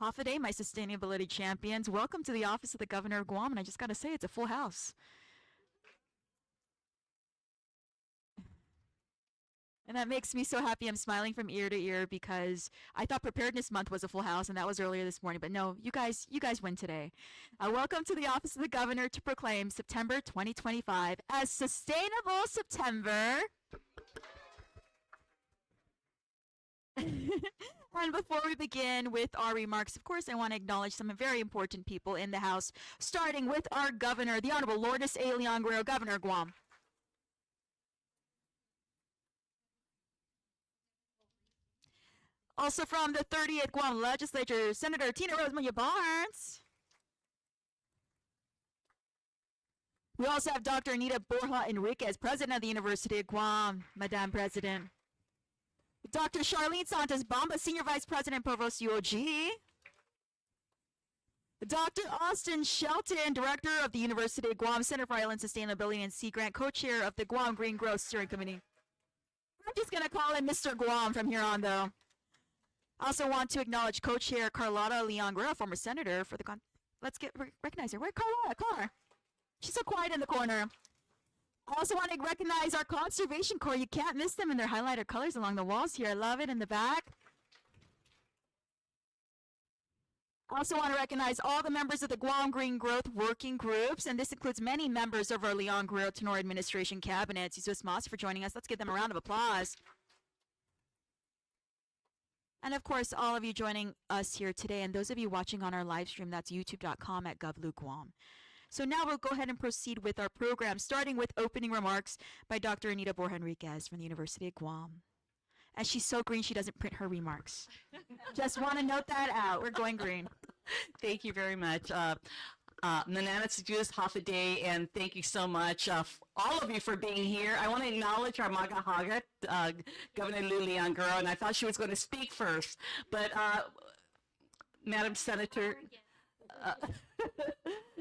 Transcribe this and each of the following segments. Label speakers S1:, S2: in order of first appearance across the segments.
S1: Half a day, my sustainability champions. Welcome to the office of the Governor of Guam, and I just got to say, it's a full house. And that makes me so happy. I'm smiling from ear to ear because I thought Preparedness Month was a full house, and that was earlier this morning. But no, you guys win today. Welcome to the office of the Governor to proclaim September 2025 as Sustainable September. And before we begin with our remarks, of course, I want to acknowledge some very important people in the House, starting with our Governor, the Honorable Lourdes A. Leon Guerrero, Governor of Guam. Also from the 30th Guam Legislature, Senator Tina Rose Munya Barnes. We also have Dr. Anita Borja Enriquez, President of the University of Guam. Madam President. Dr. Charlene Santos Bamba, Senior Vice President, Provost UOG. Dr. Austin Shelton, Director of the University of Guam Center for Island Sustainability and Sea Grant, Co-Chair of the Guam Green Growth Steering Committee. I'm just going to call him Mr. Guam from here on, though. I also want to acknowledge Co-Chair Carlotta Leon Guerrero, former Senator for the... Let's recognize her. Where Carlotta? Call her. She's so quiet in the corner. I also want to recognize our Conservation Corps. You can't miss them in their highlighted colors along the walls here. I love it in the back. I also want to recognize all the members of the Guam Green Growth Working Groups, and this includes many members of our Leon Guerrero Tenor Administration Cabinet. Yusuf Moss for joining us. Let's give them a round of applause. And of course, all of you joining us here today, and those of you watching on our live stream, that's youtube.com/GovLuGuam. So now we'll go ahead and proceed with our program, starting with opening remarks by Dr. Anita Borja Enriquez from the University of Guam. And she's so green, she doesn't print her remarks. Just want to note that out. We're going green.
S2: Thank you very much. Manana Juice, half a day, and thank you so much, all of you, for being here. I want to acknowledge our Maga Hagat, Governor Lou Leon Guerrero, and I thought she was going to speak first, but Madam Senator,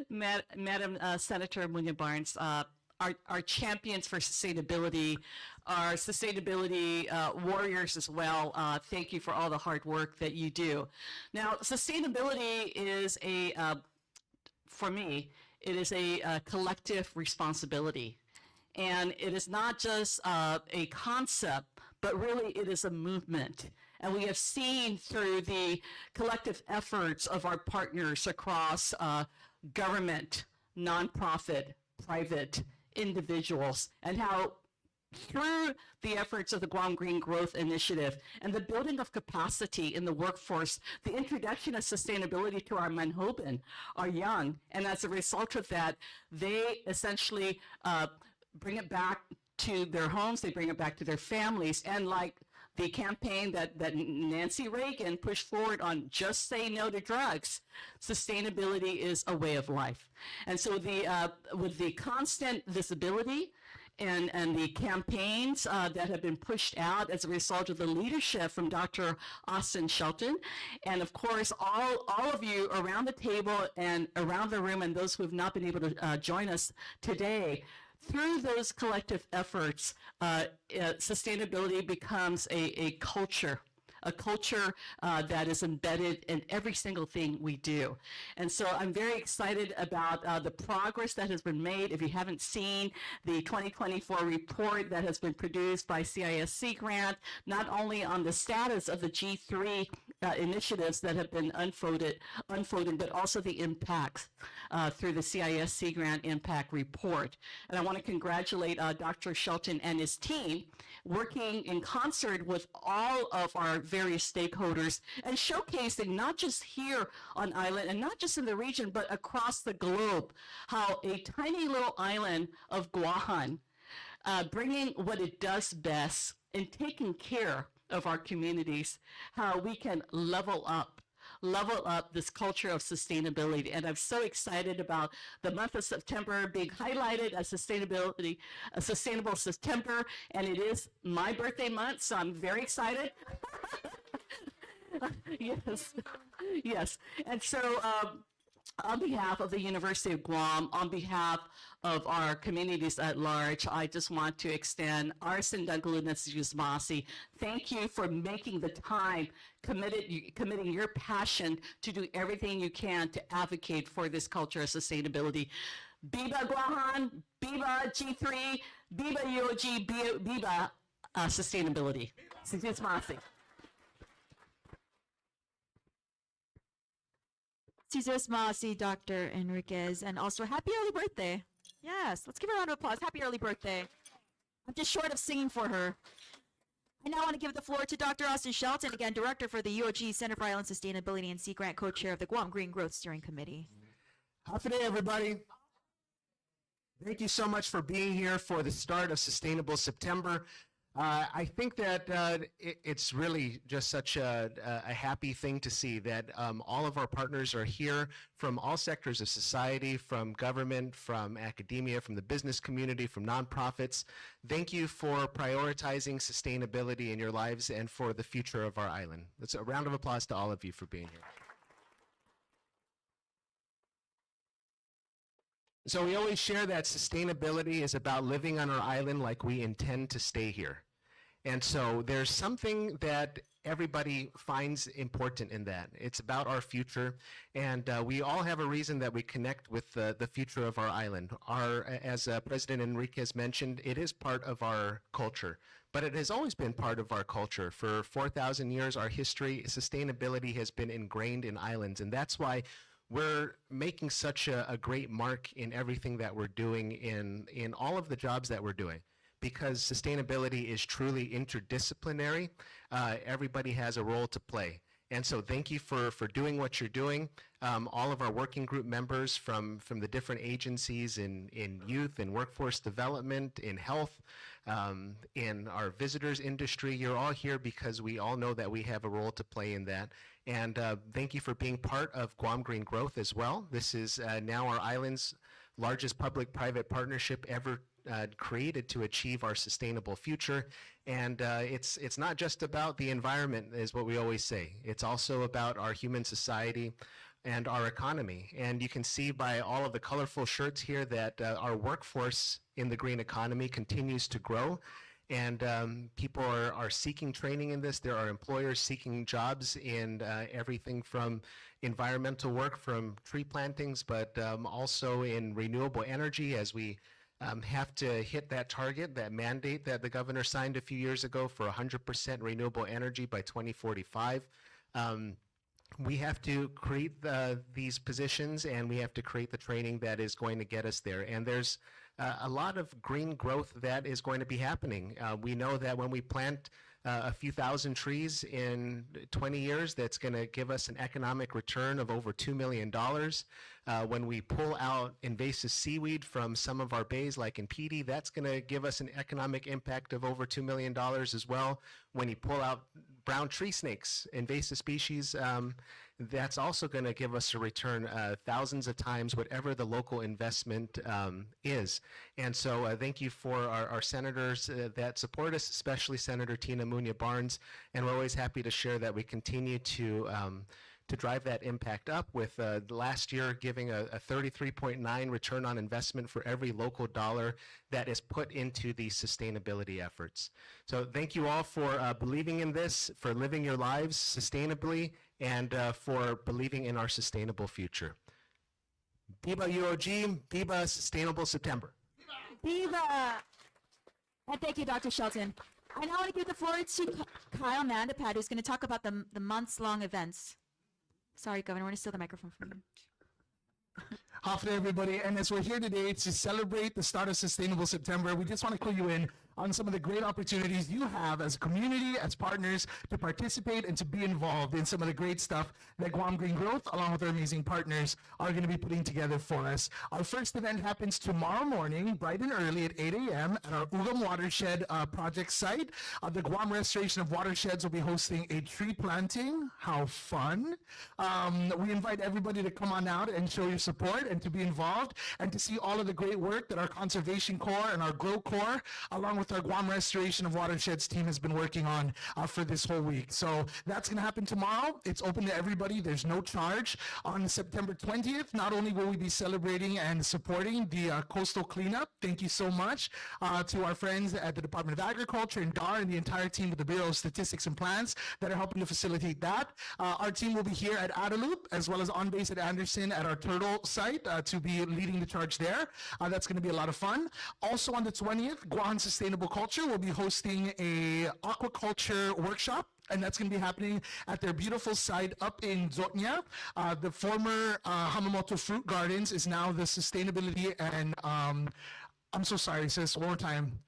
S2: Madam Senator Munya Barnes, our champions for sustainability, our sustainability warriors as well. Thank you for all the hard work that you do. Now, sustainability is for me, it is a collective responsibility. And it is not just a concept, but really it is a movement. And we have seen through the collective efforts of our partners across government, nonprofit, private, individuals, and how through the efforts of the Guam Green Growth Initiative and the building of capacity in the workforce, the introduction of sustainability to our manhoban, our young, and as a result of that, they essentially bring it back to their homes, they bring it back to their families, and like the campaign that Nancy Reagan pushed forward on Just Say No to Drugs, sustainability is a way of life. And so with the constant visibility and the campaigns that have been pushed out as a result of the leadership from Dr. Austin Shelton, and of course all of you around the table and around the room, and those who have not been able to join us today, through those collective efforts, sustainability becomes a culture that is embedded in every single thing we do. And so I'm very excited about the progress that has been made. If you haven't seen the 2024 report that has been produced by CISC Grant, not only on the status of the G3 initiatives that have been unfolded, but also the impacts through the CISC Grant Impact Report. And I want to congratulate Dr. Shelton and his team, working in concert with all of our various stakeholders and showcasing not just here on island and not just in the region, but across the globe, how a tiny little island of Guahan, bringing what it does best in taking care of our communities, how we can level up this culture of sustainability. And I'm so excited about the month of September being highlighted as a sustainable September, and it is my birthday month, so I'm very excited. Yes, yes. And so On behalf of the University of Guam, on behalf of our communities at large, I just want to extend our Sindangulunas Yusmasi. Thank you for making the time, committing your passion to do everything you can to advocate for this culture of sustainability. Biba Guahan, Biba G3, Biba UOG, Biba Sustainability. Yusmasi.
S1: Cesar Masi, Dr. Enriquez, and also happy early birthday. Yes, let's give her a round of applause. Happy early birthday. I'm just short of singing for her. I now want to give the floor to Dr. Austin Shelton, again, Director for the UOG Center for Island Sustainability and Sea Grant, Co-Chair of the Guam Green Growth Steering Committee.
S3: Happy day, everybody. Thank you so much for being here for the start of Sustainable September. I think that it's really just such a happy thing to see that all of our partners are here from all sectors of society, from government, from academia, from the business community, from nonprofits. Thank you for prioritizing sustainability in your lives and for the future of our island. Let's a round of applause to all of you for being here. So we always share that sustainability is about living on our island like we intend to stay here. And so there's something that everybody finds important in that. It's about our future, and we all have a reason that we connect with the future of our island. As President Enriquez mentioned, it is part of our culture, but it has always been part of our culture. For 4,000 years, our history, sustainability has been ingrained in islands, and that's why we're making such a great mark in everything that we're doing in all of the jobs that we're doing, because sustainability is truly interdisciplinary. Everybody has a role to play. And so thank you for doing what you're doing. All of our working group members from the different agencies in youth and workforce development, in health, in our visitors industry, you're all here because we all know that we have a role to play in that. And thank you for being part of Guam Green Growth as well. This is now our island's largest public-private partnership ever created to achieve our sustainable future. And it's not just about the environment, is what we always say. It's also about our human society and our economy. And you can see by all of the colorful shirts here that our workforce in the green economy continues to grow. And people are seeking training in this. There are employers seeking jobs in everything from environmental work, from tree plantings, but also in renewable energy, as we have to hit that target, that mandate that the governor signed a few years ago for 100% renewable energy by 2045. We have to create these positions, and we have to create the training that is going to get us there. And there's a lot of green growth that is going to be happening. We know that when we plant a few thousand trees in 20 years, that's going to give us an economic return of over $2 million. When we pull out invasive seaweed from some of our bays, like in Pidi, that's going to give us an economic impact of over $2 million as well. When you pull out brown tree snakes, invasive species, that's also going to give us a return thousands of times whatever the local investment is. And so thank you for our senators that support us, especially Senator Tina Muñoz Barnes. And we're always happy to share that we continue to drive that impact up, with last year giving a 33.9 return on investment for every local dollar that is put into these sustainability efforts. So thank you all for believing in this, for living your lives sustainably, and for believing in our sustainable future. Biba UOG, Biba Sustainable September.
S1: Viva! And thank you, Dr. Shelton. I now want to give the floor to Kyle Mandapad, who's going to talk about the months-long events. Sorry, Governor, we're going to steal the microphone from you.
S4: Afternoon, everybody. And as we're here today to celebrate the start of Sustainable September, we just want to clue you in on some of the great opportunities you have as a community, as partners, to participate and to be involved in some of the great stuff that Guam Green Growth, along with our amazing partners, are going to be putting together for us. Our first event happens tomorrow morning, bright and early at 8 a.m. at our Ugam Watershed project site. The Guam Restoration of Watersheds will be hosting a tree planting. How fun. We invite everybody to come on out and show your support and to be involved and to see all of the great work that our Conservation Corps and our Grow Corps, along with with our Guam Restoration of Watersheds team has been working on for this whole week. So that's going to happen tomorrow. It's open to everybody. There's no charge. On September 20th, not only will we be celebrating and supporting the coastal cleanup, thank you so much to our friends at the Department of Agriculture and DAR and the entire team of the Bureau of Statistics and Plans that are helping to facilitate that. Our team will be here at Adaloop as well as on base at Anderson at our Turtle site to be leading the charge there. That's going to be a lot of fun. Also on the 20th, Guam Sustainable Culture will be hosting a aquaculture workshop, and that's going to be happening at their beautiful site up in Zotnya. The former Hamamoto Fruit Gardens is now the sustainability and, I'm so sorry, sis, one more time.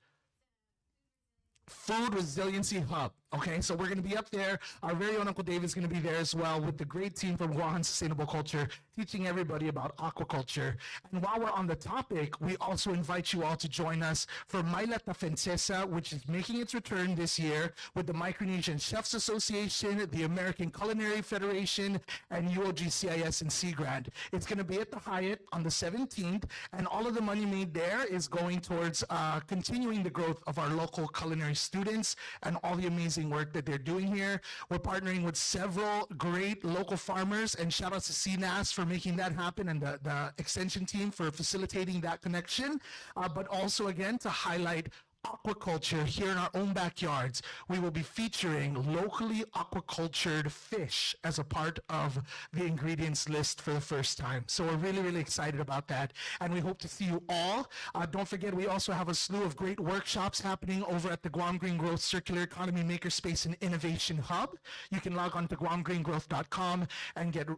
S4: Food Resiliency Hub. Okay, so we're going to be up there. Our very own Uncle Dave is going to be there as well with the great team from Guam Sustainable Culture, teaching everybody about aquaculture. And while we're on the topic, we also invite you all to join us for Maila Ta Francesa, which is making its return this year with the Micronesian Chefs Association, the American Culinary Federation, and UOGCIS and Sea Grant. It's going to be at the Hyatt on the 17th, and all of the money made there is going towards continuing the growth of our local culinary students and all the amazing work that they're doing here. We're partnering with several great local farmers, and shout out to CNAS for making that happen and the extension team for facilitating that connection. But also, again, to highlight aquaculture here in our own backyards. We will be featuring locally aquacultured fish as a part of the ingredients list for the first time. So we're really, really excited about that, and we hope to see you all. Don't forget, we also have a slew of great workshops happening over at the Guam Green Growth Circular Economy Makerspace and Innovation Hub. You can log on to guamgreengrowth.com and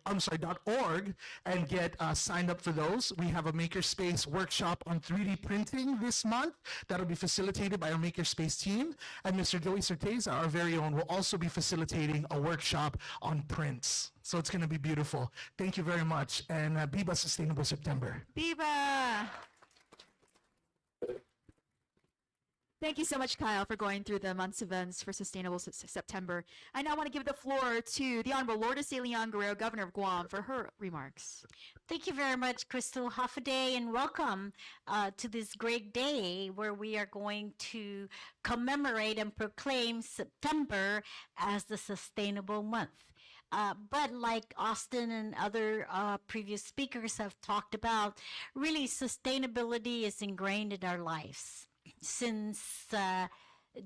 S4: .org and get signed up for those. We have a Makerspace workshop on 3D printing this month that'll be facilitated by our Makerspace team, and Mr. Joey Certeza, our very own, will also be facilitating a workshop on prints. So it's going to be beautiful. Thank you very much, and Biba Sustainable September.
S1: Viva! Thank you so much, Kyle, for going through the month's events for Sustainable September. I now want to give the floor to the Honorable Lourdes De Leon Guerrero, Governor of Guam, for her remarks.
S5: Thank you very much, Crystal. Half a day, and welcome to this great day where we are going to commemorate and proclaim September as the Sustainable Month. But like Austin and other previous speakers have talked about, really sustainability is ingrained in our lives. Since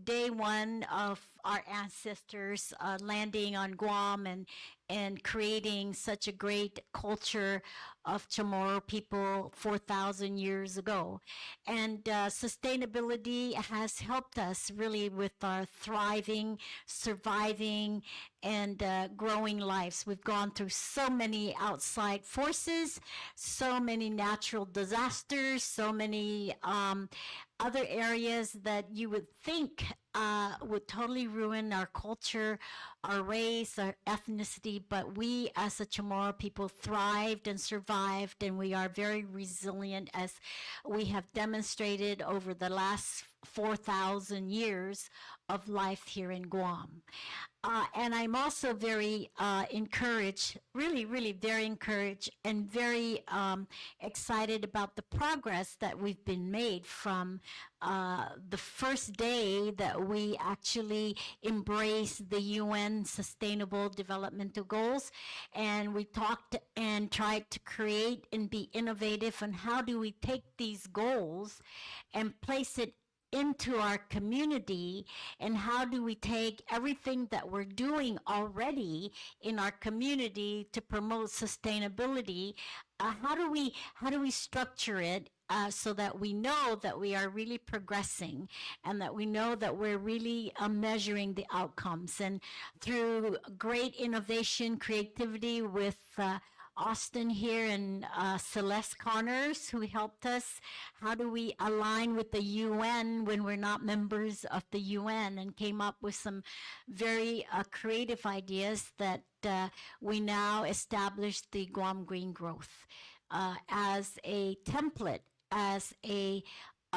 S5: day one of our ancestors landing on Guam and creating such a great culture of Chamorro people 4,000 years ago. And sustainability has helped us really with our thriving, surviving, and growing lives. We've gone through so many outside forces, so many natural disasters, so many other areas that you would think would totally ruin our culture, our race, our ethnicity, but we as a Chamorro people thrived and survived, and we are very resilient as we have demonstrated over the last 4,000 years of life here in Guam. And I'm also very encouraged, really, really very encouraged and very excited about the progress that we've been made from the first day that we actually embraced the UN Sustainable Developmental Goals. And we talked and tried to create and be innovative on how do we take these goals and place it into our community, and how do we take everything that we're doing already in our community to promote sustainability, how do we structure it so that we know that we are really progressing and that we know that we're really measuring the outcomes. And through great innovation, creativity with Austin here and Celeste Connors, who helped us. How do we align with the UN when we're not members of the UN, and came up with some very creative ideas that we now established the Guam Green Growth as a template, as a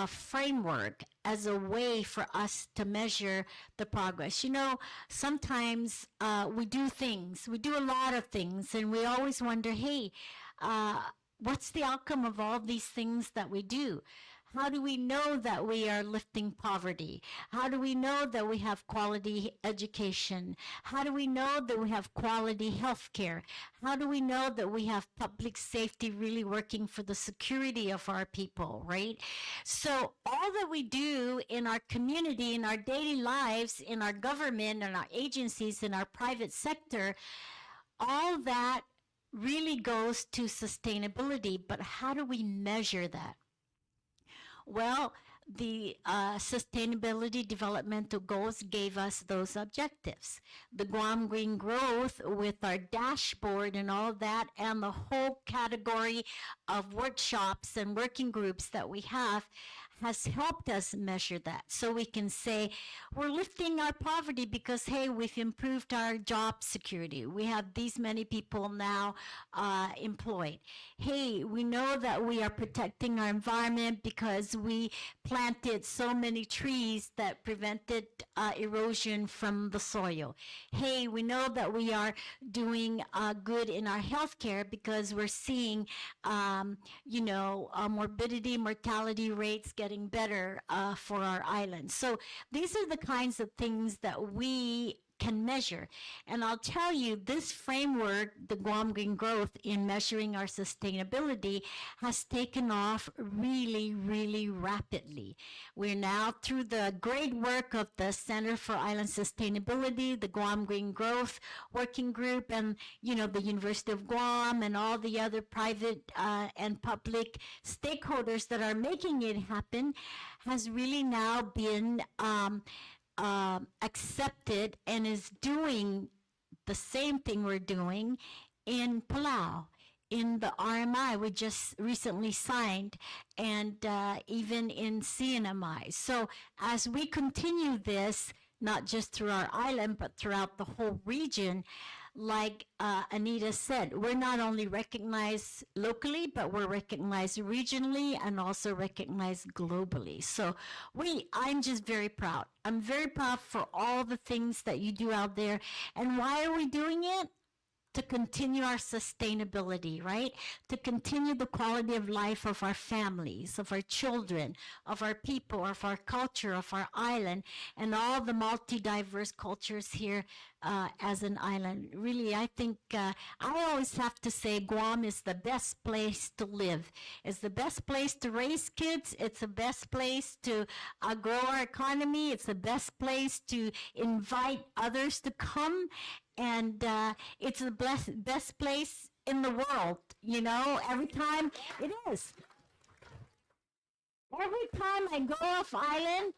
S5: framework, as a way for us to measure the progress. You know, sometimes we do a lot of things, and we always wonder, hey, what's the outcome of all these things that we do? How do we know that we are lifting poverty? How do we know that we have quality education? How do we know that we have quality health care? How do we know that we have public safety really working for the security of our people, right? So all that we do in our community, in our daily lives, in our government, in our agencies, in our private sector, all that really goes to sustainability. But how do we measure that? Well, the Sustainability Developmental Goals gave us those objectives. The Guam Green Growth, with our dashboard and all that, and the whole category of workshops and working groups that we have, has helped us measure that. So we can say we're lifting our poverty because, hey, we've improved our job security. We have these many people now employed. Hey, we know that we are protecting our environment because we planted so many trees that prevented erosion from the soil. Hey, we know that we are doing good in our healthcare because we're seeing, morbidity, mortality rates getting better for our island. So these are the kinds of things that we can measure. And I'll tell you, this framework, the Guam Green Growth, in measuring our sustainability has taken off really, really rapidly. We're now through the great work of the Center for Island Sustainability, the Guam Green Growth Working Group, and the University of Guam and all the other private and public stakeholders that are making it happen, has really now been accepted and is doing the same thing we're doing in Palau, in the RMI we just recently signed, and even in CNMI. So as we continue this, not just through our island, but throughout the whole region, like Anita said, we're not only recognized locally, but we're recognized regionally and also recognized globally. So I'm just very proud. I'm very proud for all the things that you do out there. And why are we doing it? To continue our sustainability, right? To continue the quality of life of our families, of our children, of our people, of our culture, of our island, and all the multi-diverse cultures here as an island. Really, I think I always have to say Guam is the best place to live. It's the best place to raise kids. It's the best place to grow our economy. It's the best place to invite others to come. And it's the best place in the world, every time it is. Every time I go off island,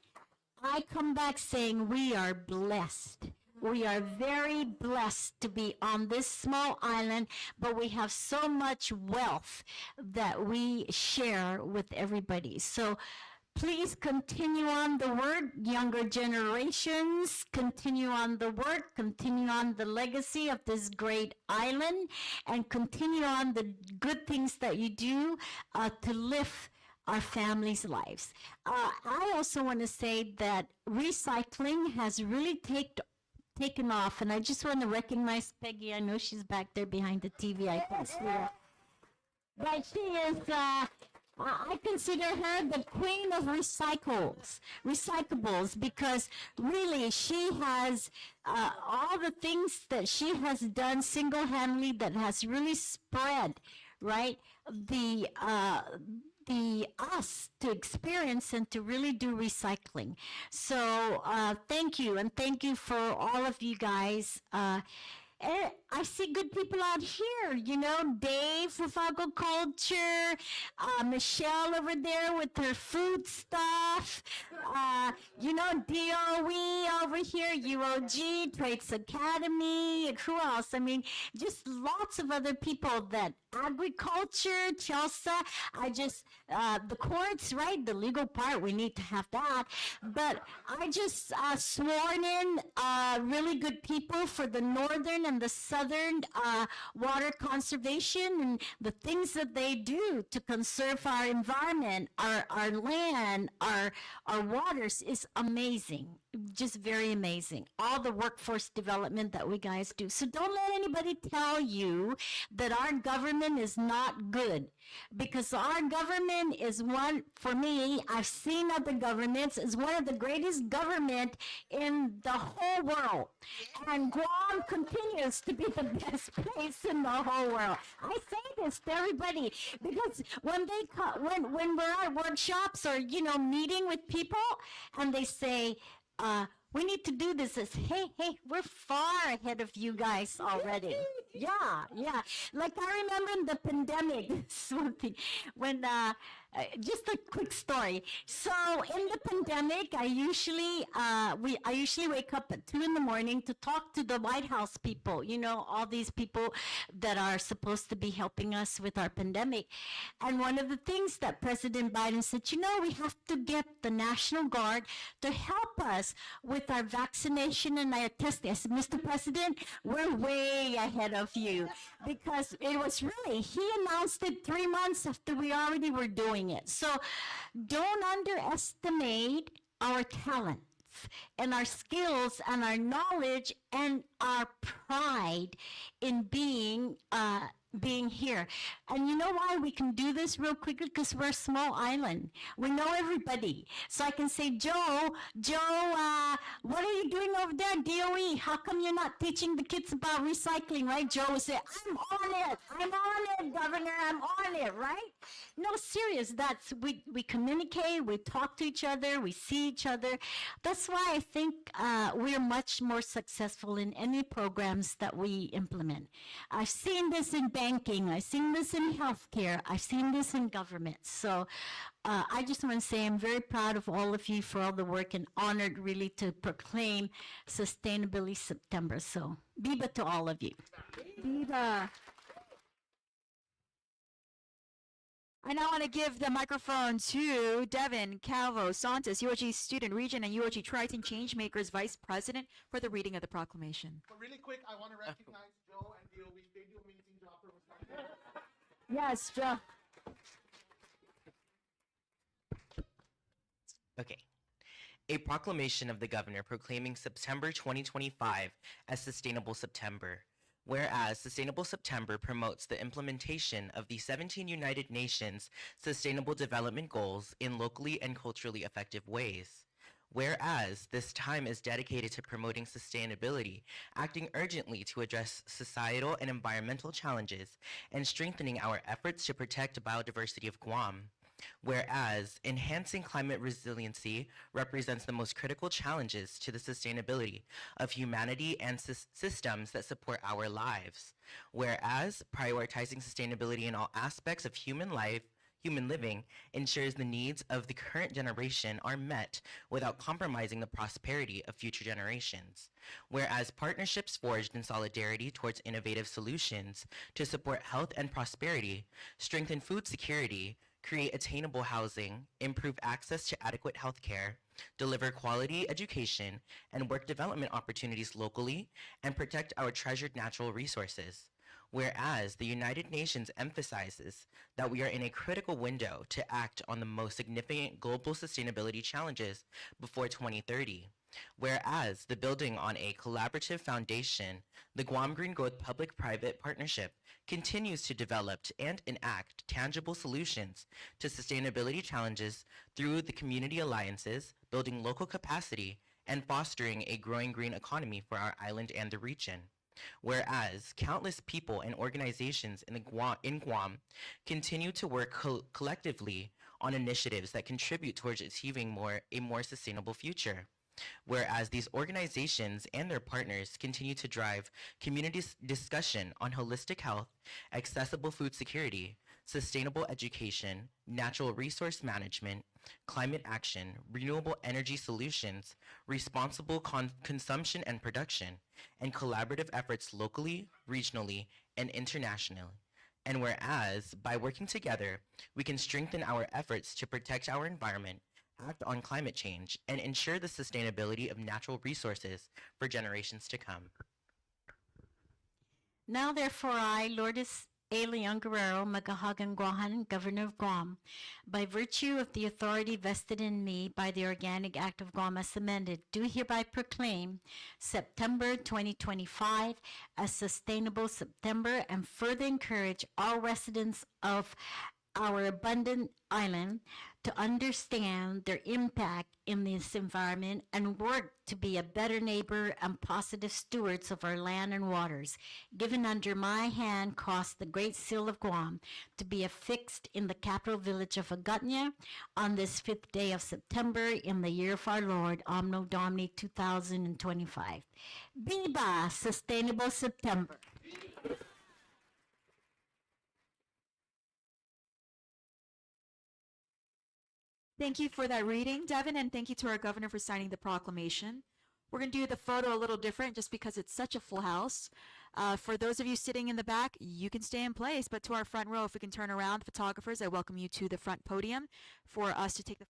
S5: I come back saying we are blessed. We are very blessed to be on this small island, but we have so much wealth that we share with everybody. So please continue on the work, younger generations, continue on the work, continue on the legacy of this great island, and continue on the good things that you do to lift our families' lives. I also want to say that recycling has really taken off, and I just want to recognize Peggy. I know she's back there behind the TV. I can't see her. But she is... I consider her the queen of recyclables, because really she has all the things that she has done single-handedly that has really spread, right, the us to experience and to really do recycling. So thank you, and thank you for all of you guys. I see good people out here, Dave with agriculture, Michelle over there with her food stuff, DOE over here, UOG, Trades Academy, who else? I mean, just lots of other people that agriculture, Chelsea, the courts, right? The legal part, we need to have that. But I just sworn in really good people for the northern and the southern water conservation, and the things that they do to conserve our environment, our land, our waters is amazing. just very amazing. All the workforce development that we guys do. So don't let anybody tell you that our government is not good, because our government is one, for me, I've seen other governments, is one of the greatest government in the whole world. And Guam continues to be the best place in the whole world. I say this to everybody because when they when we're at workshops or meeting with people and they say, we need to do this. It's, hey, we're far ahead of you guys already. Yeah. Like I remember in the pandemic, this one thing, when, just a quick story. So in the pandemic, I usually wake up at 2 in the morning to talk to the White House people, all these people that are supposed to be helping us with our pandemic. And one of the things that President Biden said, we have to get the National Guard to help us with our vaccination and our testing. I said, Mr. President, we're way ahead of you, because it was really, he announced it 3 months after we already were doing it. So don't underestimate our talents and our skills and our knowledge and our pride in being here. And you know why we can do this real quickly? Because we're a small island. We know everybody. So I can say, Joe, what are you doing over there at DOE? How come you're not teaching the kids about recycling, right? Joe will say, I'm on it, Governor, I'm on it, right? No, serious, we communicate, we talk to each other, we see each other. That's why I think we're much more successful in any programs that we implement. I've seen this in banking, I've seen this in healthcare, I've seen this in government. So I just want to say I'm very proud of all of you for all the work and honored really to proclaim Sustainability September. So Viva to all of you.
S1: Viva. I now want to give the microphone to Devin Calvo Santos, UOG Student Region and UOG Triton Changemakers Vice President, for the reading of the proclamation.
S4: But really quick, I want to recognize Joe and DOE. They do an amazing job for us.
S1: Yes, Joe.
S6: Okay. A proclamation of the governor proclaiming September 2025 as Sustainable September. Whereas Sustainable September promotes the implementation of the 17 United Nations Sustainable Development Goals in locally and culturally effective ways. Whereas this time is dedicated to promoting sustainability, acting urgently to address societal and environmental challenges, and strengthening our efforts to protect the biodiversity of Guam. Whereas enhancing climate resiliency represents the most critical challenges to the sustainability of humanity and systems that support our lives. Whereas prioritizing sustainability in all aspects of human life, human living, ensures the needs of the current generation are met without compromising the prosperity of future generations. Whereas partnerships forged in solidarity towards innovative solutions to support health and prosperity, strengthen food security, create attainable housing, improve access to adequate health care, deliver quality education and work development opportunities locally, and protect our treasured natural resources. Whereas the United Nations emphasizes that we are in a critical window to act on the most significant global sustainability challenges before 2030. Whereas the building on a collaborative foundation, the Guam Green Growth Public-Private Partnership continues to develop and enact tangible solutions to sustainability challenges through the community alliances, building local capacity, and fostering a growing green economy for our island and the region. Whereas countless people and organizations in Guam continue to work collectively on initiatives that contribute towards achieving a more sustainable future. Whereas these organizations and their partners continue to drive community discussion on holistic health, accessible food security, sustainable education, natural resource management, climate action, renewable energy solutions, responsible consumption and production, and collaborative efforts locally, regionally, and internationally. And whereas, by working together, we can strengthen our efforts to protect our environment, act on climate change, and ensure the sustainability of natural resources for generations to come.
S5: Now, therefore, I, Lourdes A. Leon Guerrero, Magahagan Guahan, Governor of Guam, by virtue of the authority vested in me by the Organic Act of Guam as amended, do hereby proclaim September 2025 as Sustainable September and further encourage all residents of our abundant island to understand their impact in this environment and work to be a better neighbor and positive stewards of our land and waters. Given under my hand caused the Great Seal of Guam to be affixed in the capital village of Agutnia on this 5th day of September in the year of our Lord, Anno Domini 2025. Viva Sustainable September!
S1: Thank you for that reading, Devin, and thank you to our governor for signing the proclamation. We're going to do the photo a little different just because it's such a full house. For those of you sitting in the back, you can stay in place, but to our front row, if we can turn around, photographers, I welcome you to the front podium for us to take the